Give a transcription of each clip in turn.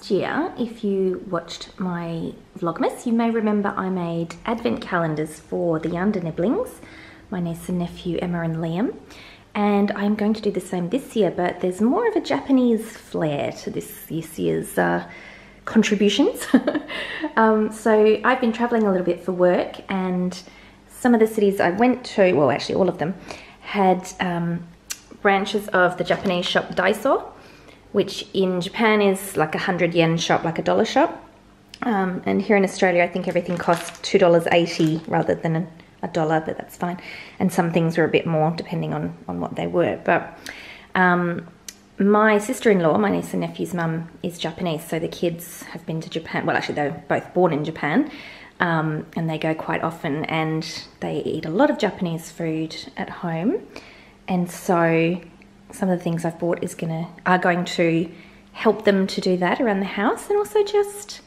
last year, if you watched my Vlogmas, you may remember I made advent calendars for the Younger Nibblings, my niece and nephew Emma and Liam, and I'm going to do the same this year, but there's more of a Japanese flair to this year's contributions. So I've been traveling a little bit for work, and some of the cities I went to, well actually all of them, had branches of the Japanese shop Daiso, which in Japan is like a 100 yen shop, like a dollar shop. And here in Australia, I think everything costs $2.80 rather than a dollar, but that's fine. And some things were a bit more depending on what they were. But my sister-in-law, my niece and nephew's mum, is Japanese, so the kids have been to Japan. Well, actually, they were both born in Japan, and they go quite often, and they eat a lot of Japanese food at home. And so some of the things I've bought are going to help them to do that around the house, and also just,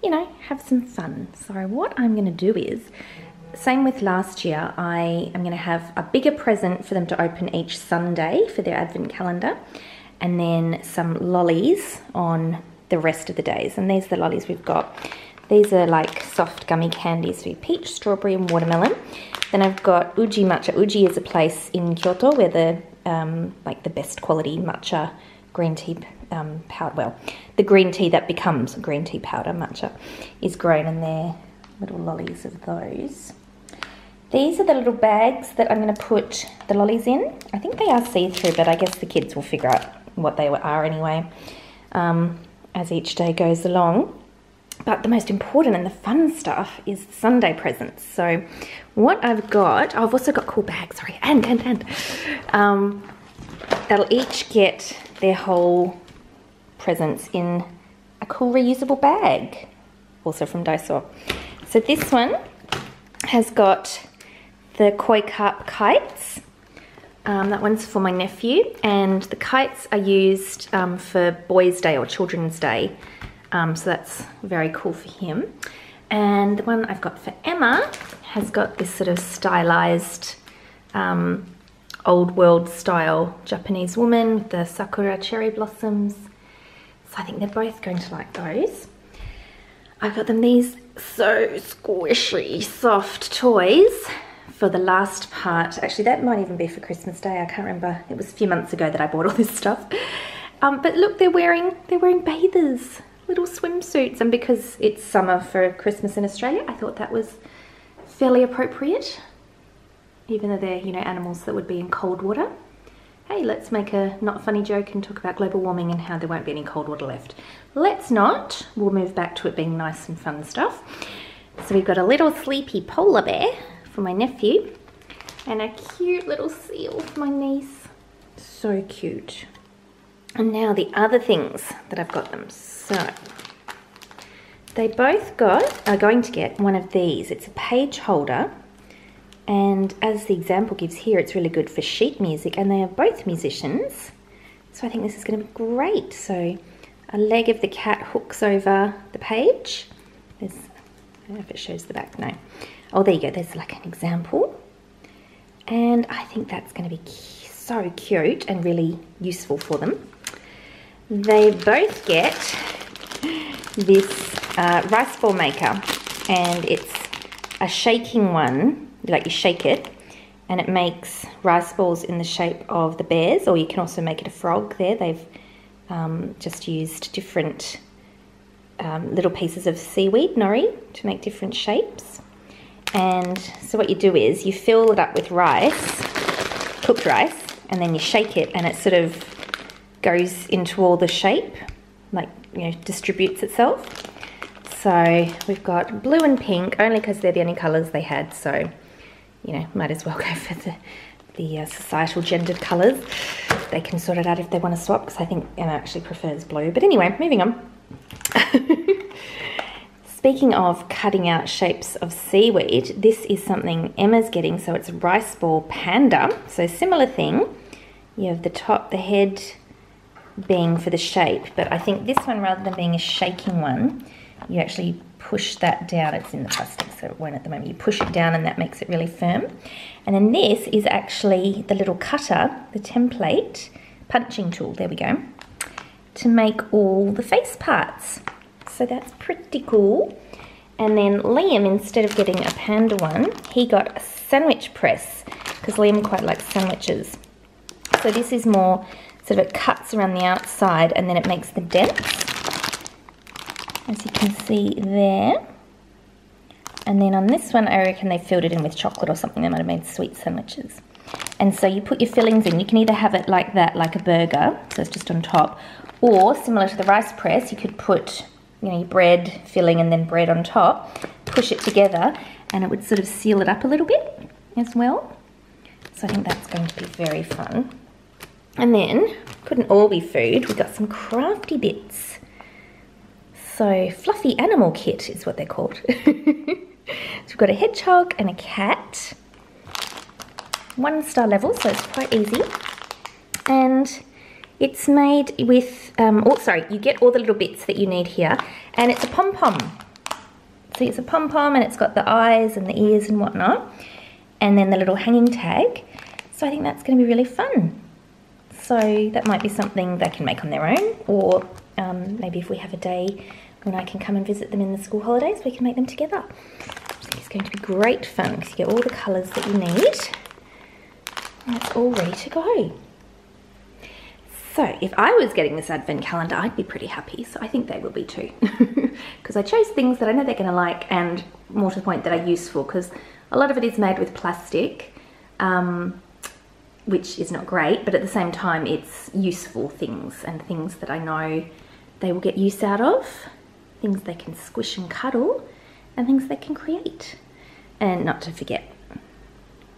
you know, have some fun. So what I'm going to do is, same with last year, I am going to have a bigger present for them to open each Sunday for their advent calendar, and then some lollies on the rest of the days. And these are the lollies we've got. These are like soft gummy candies for peach, strawberry and watermelon. Then I've got Uji Matcha. Uji is a place in Kyoto where the like the best quality matcha green tea powder, well, the green tea that becomes green tea powder matcha is grown, and they're little lollies of those. These are the little bags that I'm going to put the lollies in. I think they are see-through, but I guess the kids will figure out what they are anyway as each day goes along. But the most important and the fun stuff is the Sunday presents. So what I've got, I've also got cool bags, sorry, and they'll each get their whole presents in a cool reusable bag, also from Daiso. So this one has got the koi carp kites. That one's for my nephew, and the kites are used for Boys' Day or Children's Day. So that's very cool for him. And the one I've got for Emma has got this sort of stylized old world style Japanese woman with the sakura cherry blossoms. So I think they're both going to like those. I've got them these so squishy, soft toys for the last part. Actually, that might even be for Christmas Day. I can't remember. It was a few months ago that I bought all this stuff. But look, they're wearing bathers. Little swimsuits, and because it's summer for Christmas in Australia, I thought that was fairly appropriate, even though they're, you know, animals that would be in cold water. Hey, let's make a not funny joke and talk about global warming and how there won't be any cold water left. Let's not. We'll move back to it being nice and fun stuff. So we've got a little sleepy polar bear for my nephew, and a cute little seal for my niece. So cute. And now the other things that I've got them. So they both are going to get one of these. It's a page holder, and as the example gives here, it's really good for sheet music, and they are both musicians. So I think this is going to be great. So a leg of the cat hooks over the page. I don't know if it shows the back, no. Oh, there you go, there's like an example. And I think that's going to be so cute and really useful for them. They both get this rice ball maker, and it's a shaking one, like you shake it, and it makes rice balls in the shape of the bears, or you can also make it a frog there. They've just used different little pieces of seaweed, nori, to make different shapes. And so what you do is you fill it up with rice, cooked rice, and then you shake it, and it sort of goes into all the shape, like, you know, distributes itself. So we've got blue and pink, only because they're the only colours they had, so, you know, might as well go for the societal gendered colours. They can sort it out if they want to swap, because I think Emma actually prefers blue. But anyway, moving on. Speaking of cutting out shapes of seaweed, this is something Emma's getting, so it's rice ball panda. So similar thing, you have the top, the head being for the shape, but I think this one, rather than being a shaking one, you actually push that down. It's in the plastic, so it won't at the moment. You push it down and that makes it really firm. And then this is actually the little cutter, the template punching tool, there we go, to make all the face parts. So that's pretty cool. And then Liam, instead of getting a panda one, he got a sandwich press because Liam quite likes sandwiches. So this is more sort of, it cuts around the outside and then it makes the dents, as you can see there. And then on this one, I reckon they filled it in with chocolate or something. They might have made sweet sandwiches. And so you put your fillings in. You can either have it like that, like a burger, so it's just on top, or similar to the rice press, you could put, you know, your bread filling and then bread on top, push it together, and it would sort of seal it up a little bit as well. So I think that's going to be very fun. And then, couldn't all be food, we got some crafty bits. So, fluffy animal kit is what they're called. So we've got a hedgehog and a cat. 1-star level, so it's quite easy. And it's made with, you get all the little bits that you need here. And it's a pom-pom. So it's a pom-pom and it's got the eyes and the ears and whatnot. And then the little hanging tag. So I think that's going to be really fun. So that might be something they can make on their own. Or maybe if we have a day when I can come and visit them in the school holidays, we can make them together. I think it's going to be great fun because you get all the colours that you need. And it's all ready to go. So if I was getting this advent calendar, I'd be pretty happy. So I think they will be too. Because I chose things that I know they're going to like and, more to the point, that are useful. Because a lot of it is made with plastic, which is not great. But at the same time, it's useful things and things that I know they will get use out of. Things they can squish and cuddle. And things they can create. And not to forget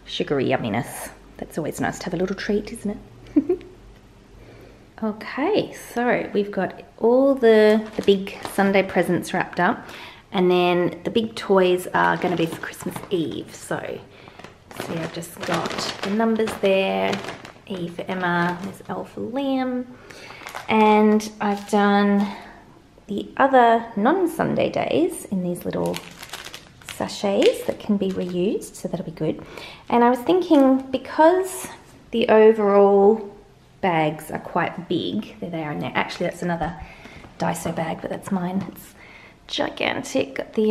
sugary yumminess. That's always nice to have a little treat, isn't it? Okay, so we've got all the big Sunday presents wrapped up, and then the big toys are going to be for Christmas Eve. So, see, I've just got the numbers there. E for Emma, there's L for Liam, and I've done the other non-Sunday days in these little sachets that can be reused, so that'll be good. And I was thinking, because the overall bags are quite big, there they are in there. Actually, that's another Daiso bag, but that's mine. It's gigantic. Got the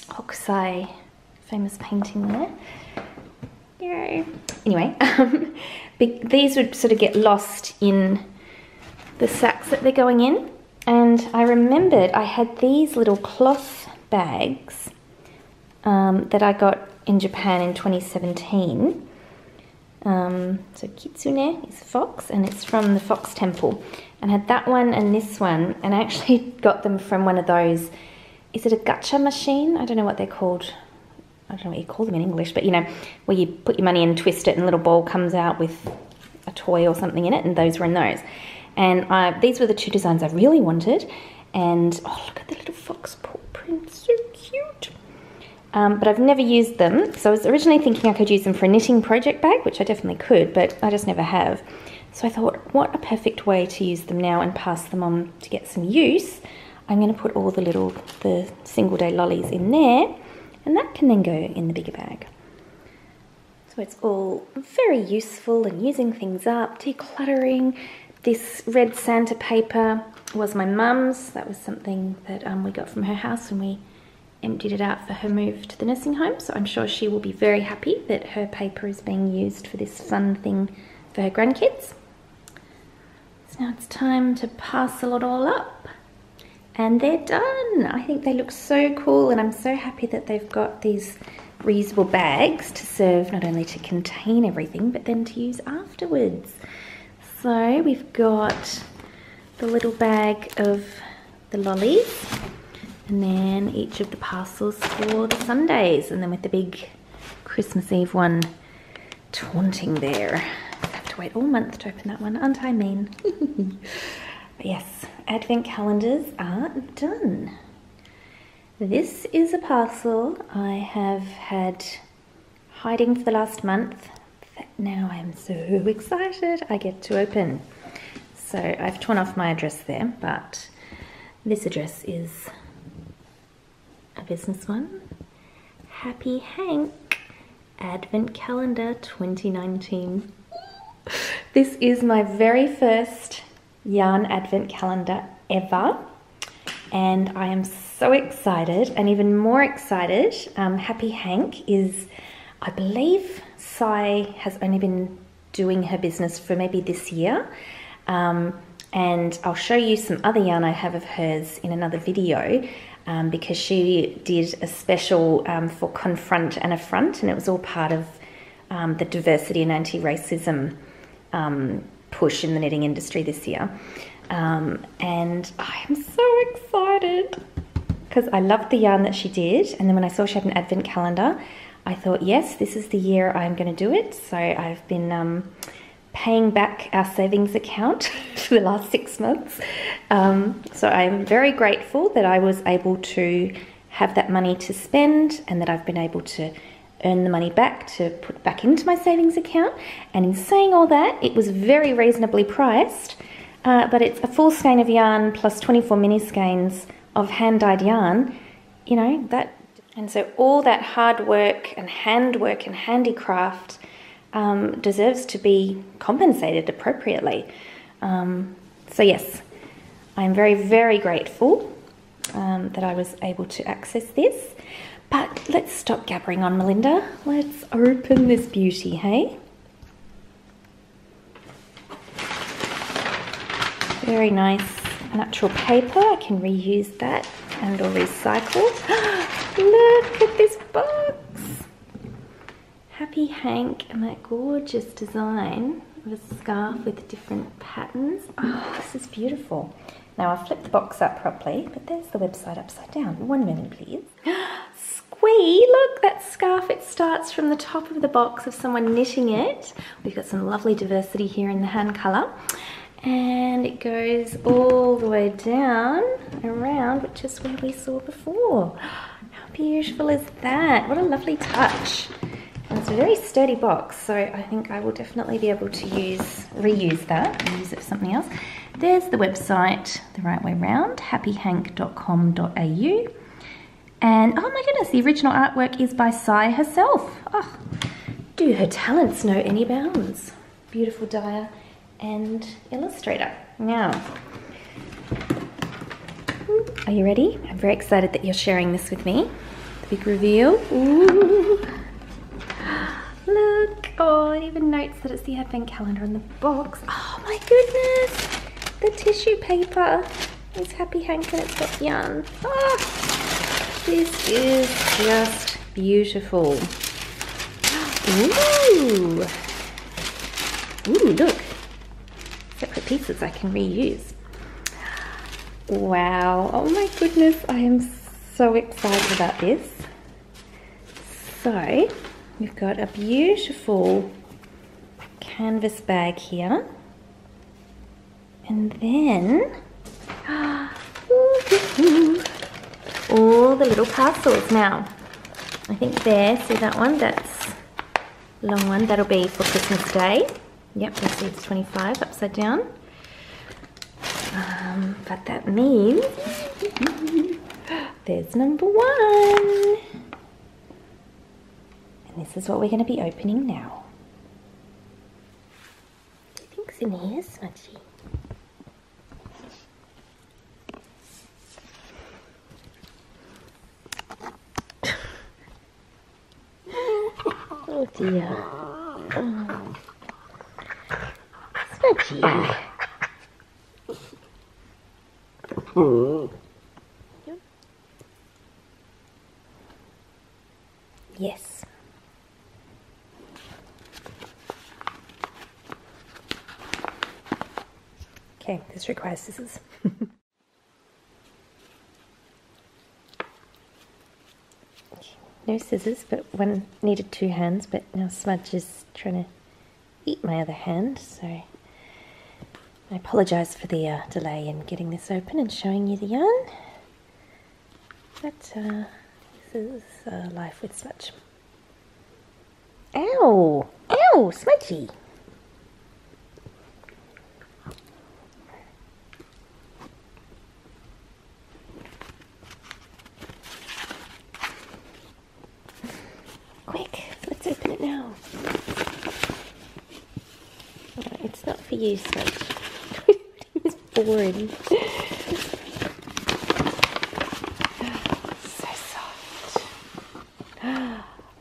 Hokusai famous painting there. Yay. Anyway, these would sort of get lost in the sacks that they're going in. And I remembered I had these little cloth bags that I got in Japan in 2017. So Kitsune is fox, and it's from the Fox Temple. And I had that one and this one, and I actually got them from one of those, is it a gacha machine? I don't know what they're called. I don't know what you call them in English, but you know, where you put your money in, twist it, and a little ball comes out with a toy or something in it, and those were in those. And these were the two designs I really wanted. And, oh, look at the little fox paw print, so cute. But I've never used them, so I was originally thinking I could use them for a knitting project bag, which I definitely could, but I just never have. So I thought, what a perfect way to use them now and pass them on to get some use. I'm going to put all the single day lollies in there, and that can then go in the bigger bag. So it's all very useful and using things up, decluttering. This red Santa paper was my mum's. That was something that we got from her house when we emptied it out for her move to the nursing home, so I'm sure she will be very happy that her paper is being used for this fun thing for her grandkids. So now it's time to parcel it all up, and they're done. I think they look so cool, and I'm so happy that they've got these reusable bags to serve, not only to contain everything, but then to use afterwards. So we've got the little bag of the lollies, and then each of the parcels for the Sundays, and then with the big Christmas Eve one taunting there. I have to wait all month to open that one, aren't I mean? But yes, advent calendars are done. This is a parcel I have had hiding for the last month that now I am so excited I get to open. So I've torn off my address there, but this address is a business one. Happy Hank Advent Calendar 2019. This is my very first yarn advent calendar ever. And I am so excited, and even more excited, Happy Hank is, I believe Sai has only been doing her business for maybe this year. And I'll show you some other yarn I have of hers in another video, because she did a special for Confront and Affront, and it was all part of the diversity and anti-racism push in the knitting industry this year. And I am so excited because I loved the yarn that she did, and then when I saw she had an advent calendar, I thought, yes, this is the year I'm going to do it. So I've been paying back our savings account for the last 6 months. So I'm very grateful that I was able to have that money to spend, and that I've been able to earn the money back to put back into my savings account. And in saying all that, it was very reasonably priced, but it's a full skein of yarn plus 24 mini skeins of hand-dyed yarn, you know, that. And so all that hard work and handwork and handicraft deserves to be compensated appropriately. So yes, I'm very, very grateful that I was able to access this. But let's stop gabbering on, Melinda. Let's open this beauty, hey? Very nice natural paper. I can reuse that and or recycle. Look at this box. Happy Hank and that gorgeous design of a scarf with different patterns. Oh, this is beautiful. Now I've flipped the box up properly, but there's the website upside down. One moment, please. Squee, look, that scarf, it starts from the top of the box of someone knitting it. We've got some lovely diversity here in the hand colour. And it goes all the way down around, which is where we saw before. How beautiful is that? What a lovely touch. And it's a very sturdy box, so I think I will definitely be able to reuse that and use it for something else. There's the website, the right way round, happyhank.com.au. And oh my goodness, the original artwork is by Sai herself. Oh, do her talents know any bounds? Beautiful dyer and illustrator. Now, are you ready? I'm very excited that you're sharing this with me. The big reveal. Ooh. Look, oh, it even notes that it's the advent calendar in the box. Oh my goodness, the tissue paper is Happy Hank and it's got yarn. Oh, this is just beautiful. Ooh, ooh, look, separate pieces I can reuse. Wow, oh my goodness, I am so excited about this. So, we've got a beautiful canvas bag here. And then, all the little parcels. Now, I think there, see that one? That's a long one. That'll be for Christmas Day. Yep, you see it's 25 upside down. But that means there's number 1. And this is what we're going to be opening now. What do you think's in here, Smudgy? Oh dear. Oh. Smudgy. Yes. Okay, this requires scissors. No scissors, but one needed 2 hands, but now Smudge is trying to eat my other hand, so I apologise for the delay in getting this open and showing you the yarn. But this is life with Smudge. Ow! Ow! Smudgy! Quick, let's open it now. Oh, it's not for you, Smudge. This boring. So soft.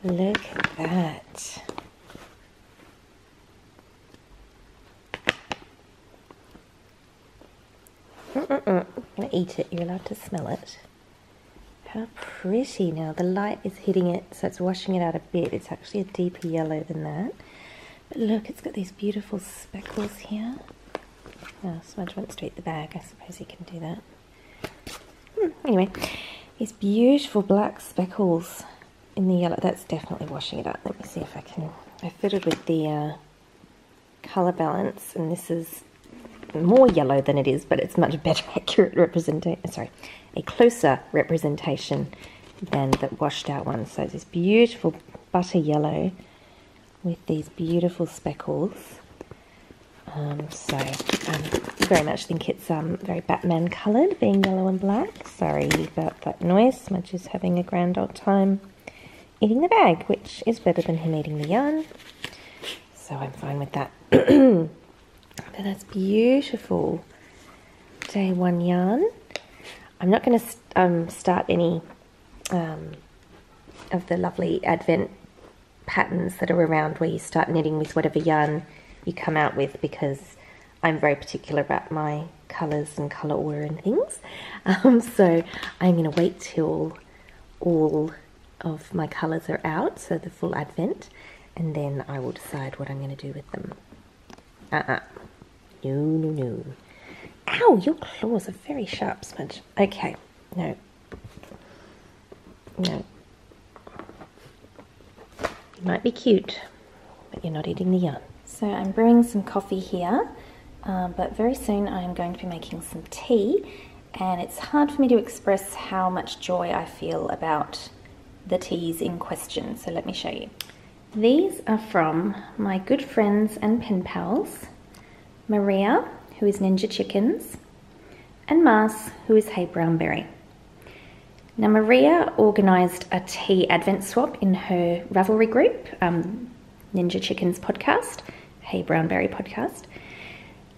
Look at that. I'm going to eat it. You're allowed to smell it. How pretty. Now the light is hitting it, so it's washing it out a bit. It's actually a deeper yellow than that. But look, it's got these beautiful speckles here. Oh, Smudge wants to eat the bag. I suppose he can do that. Anyway, these beautiful black speckles in the yellow. That's definitely washing it out. Let me see if I can. I fiddled with the colour balance, and this is more yellow than it is, but it's much better accurate representation. Sorry, a closer representation than the washed out one. So this beautiful butter yellow with these beautiful speckles. So I very much think it's very Batman coloured, being yellow and black. Sorry about that noise. Smudge is having a grand old time eating the bag, which is better than him eating the yarn. So I'm fine with that. But that's beautiful. Day 1 yarn. I'm not going to start any of the lovely Advent patterns that are around where you start knitting with whatever yarn you come out with, because I'm very particular about my colours and colour order and things. So I'm going to wait till all of my colours are out, so the full Advent, and then I will decide what I'm going to do with them. No. Ow, your claws are very sharp, Smudge. Okay, no. You might be cute, but you're not eating the yarn. So I'm brewing some coffee here, but very soon I'm going to be making some tea, and it's hard for me to express how much joy I feel about the teas in question, so let me show you. These are from my good friends and pen pals, Maria, who is Ninja Chickens, and Mars, who is Hey Brownberry. Now Maria organised a tea advent swap in her Ravelry group, Ninja Chickens podcast, Hey Brownberry podcast.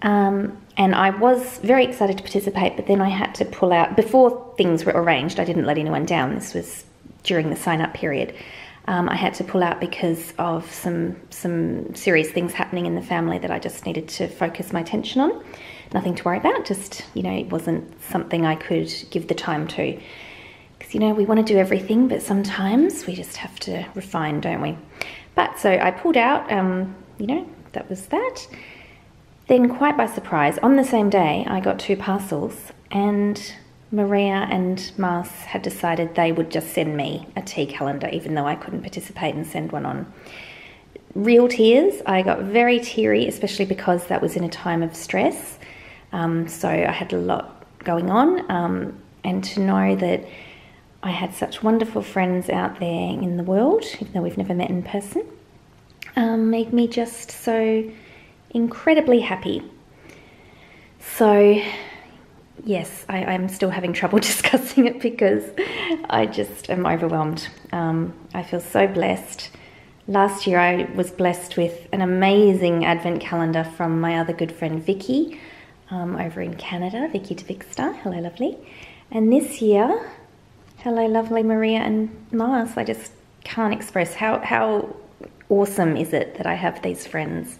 And I was very excited to participate, but then I had to pull out, before things were arranged, I didn't let anyone down, this was during the sign-up period. I had to pull out because of some serious things happening in the family that I just needed to focus my attention on. Nothing to worry about, just, it wasn't something I could give the time to. Because, we want to do everything, but sometimes we just have to refine, don't we? But, so I pulled out, that was that. Then, quite by surprise, on the same day, I got 2 parcels, and Maria and Mars had decided they would just send me a tea calendar, even though I couldn't participate and send one on. Real tears. I got very teary, especially because that was in a time of stress. So I had a lot going on, and to know that I had such wonderful friends out there in the world, even though we've never met in person, made me just so incredibly happy. So yes, I'm still having trouble discussing it because I just am overwhelmed. I feel so blessed. Last year I was blessed with an amazing advent calendar from my other good friend Vicky over in Canada, Vicky de Vixstar. Hello, lovely. And this year, hello, lovely Maria and Mars. I just can't express how awesome is it that I have these friends.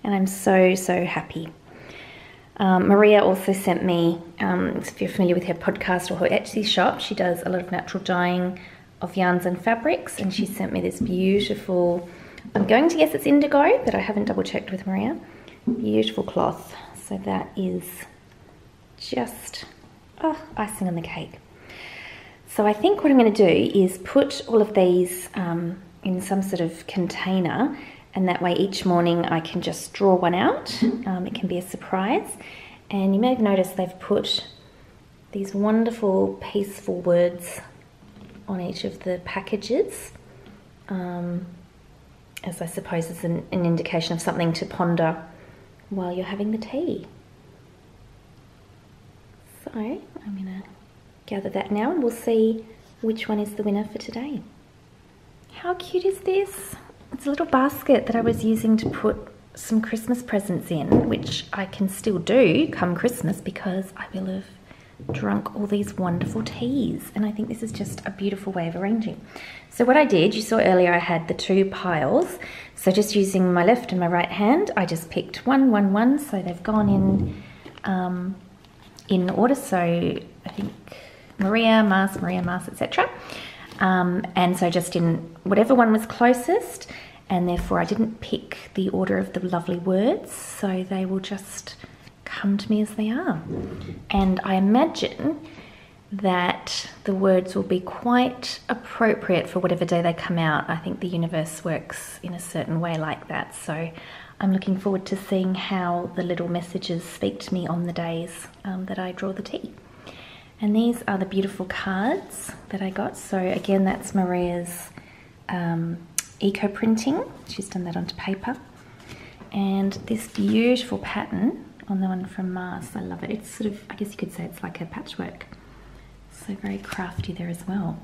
And I'm so, so happy. Maria also sent me, if you're familiar with her podcast or her Etsy shop, she does a lot of natural dyeing of yarns and fabrics, and she sent me this beautiful, I'm going to guess it's indigo, but I haven't double checked with Maria, beautiful cloth. So that is just icing on the cake. So I think what I'm going to do is put all of these in some sort of container, and that way each morning I can just draw one out. It can be a surprise. And you may have noticed they've put these wonderful peaceful words on each of the packages, as I suppose is an indication of something to ponder while you're having the tea. So I'm going to gather that now, and we'll see which one is the winner for today. How cute is this? It's a little basket that I was using to put some Christmas presents in, which I can still do come Christmas because I will have drunk all these wonderful teas, and I think this is just a beautiful way of arranging. So what I did, you saw earlier I had the 2 piles, so just using my left and my right hand, I just picked 1, 1, 1, so they've gone in order, so I think Maria, Mars, etc. And so just in whatever one was closest, and therefore I didn't pick the order of the lovely words, so they will just come to me as they are. And I imagine that the words will be quite appropriate for whatever day they come out. I think the universe works in a certain way like that, so I'm looking forward to seeing how the little messages speak to me on the days that I draw the tea. And these are the beautiful cards that I got. So again, that's Maria's eco printing. She's done that onto paper. And this beautiful pattern on the one from Mars. I love it. It's sort of, I guess you could say it's like a patchwork. So very crafty there as well.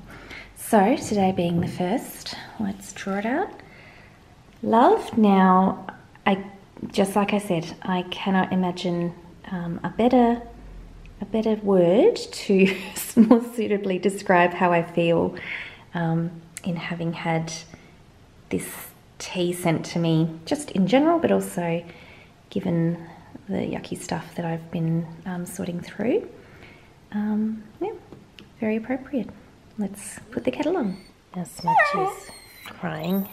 So today being the 1st, let's draw it out. Love. Now, just like I said, I cannot imagine a better word to more suitably describe how I feel in having had this tea sent to me, just in general, but also given the yucky stuff that I've been sorting through. Yeah, very appropriate. Let's put the kettle on. Now Smudgy's crying.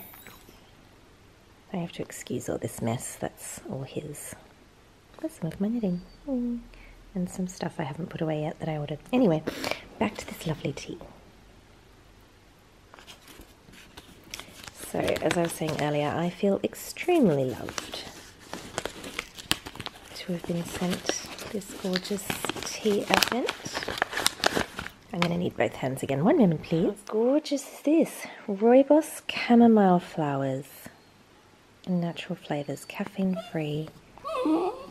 I have to excuse all this mess, that's all his. That's some of my knitting. And some stuff I haven't put away yet that I ordered. Anyway, back to this lovely tea. So, as I was saying earlier, I feel extremely loved to have been sent this gorgeous tea advent. I'm going to need both hands again. One moment, please. How gorgeous is this? Rooibos chamomile flowers and natural flavours, caffeine-free.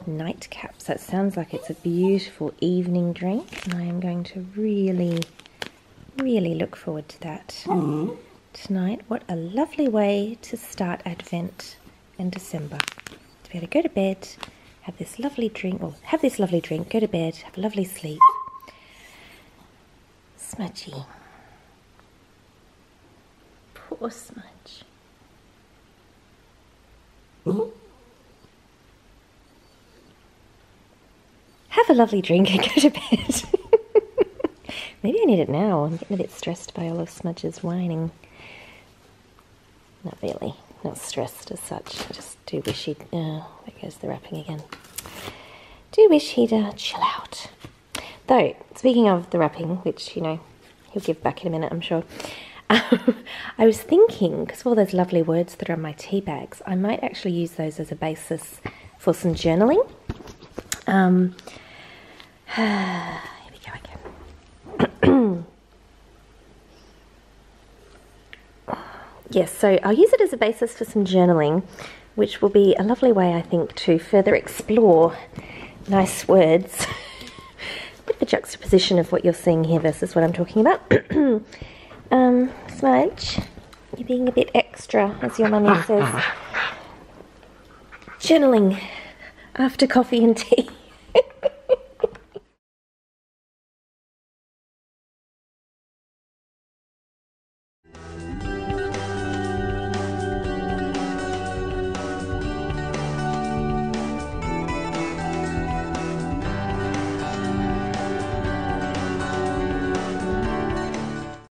Nightcaps. That sounds like it's a beautiful evening drink, and I am going to really look forward to that tonight. What a lovely way to start Advent and December. To be able to go to bed, have this lovely drink, go to bed, have a lovely sleep. Smudgy. Poor Smudge. Have a lovely drink and go to bed. Maybe I need it now. I'm getting a bit stressed by all of Smudge's whining. Not really. Not stressed as such. I just do wish he'd... there goes the wrapping again. Do wish he'd chill out. Though, speaking of the wrapping, which, you know, he'll give back in a minute, I'm sure. I was thinking, because of all those lovely words that are on my tea bags, I might actually use those as a basis for some journaling. Here we go again. Yes, so I'll use it as a basis for some journaling, which will be a lovely way, I think, to further explore nice words. Bit of a juxtaposition of what you're seeing here versus what I'm talking about. Smudge, you're being a bit extra, as your mummy says. Journaling after coffee and tea.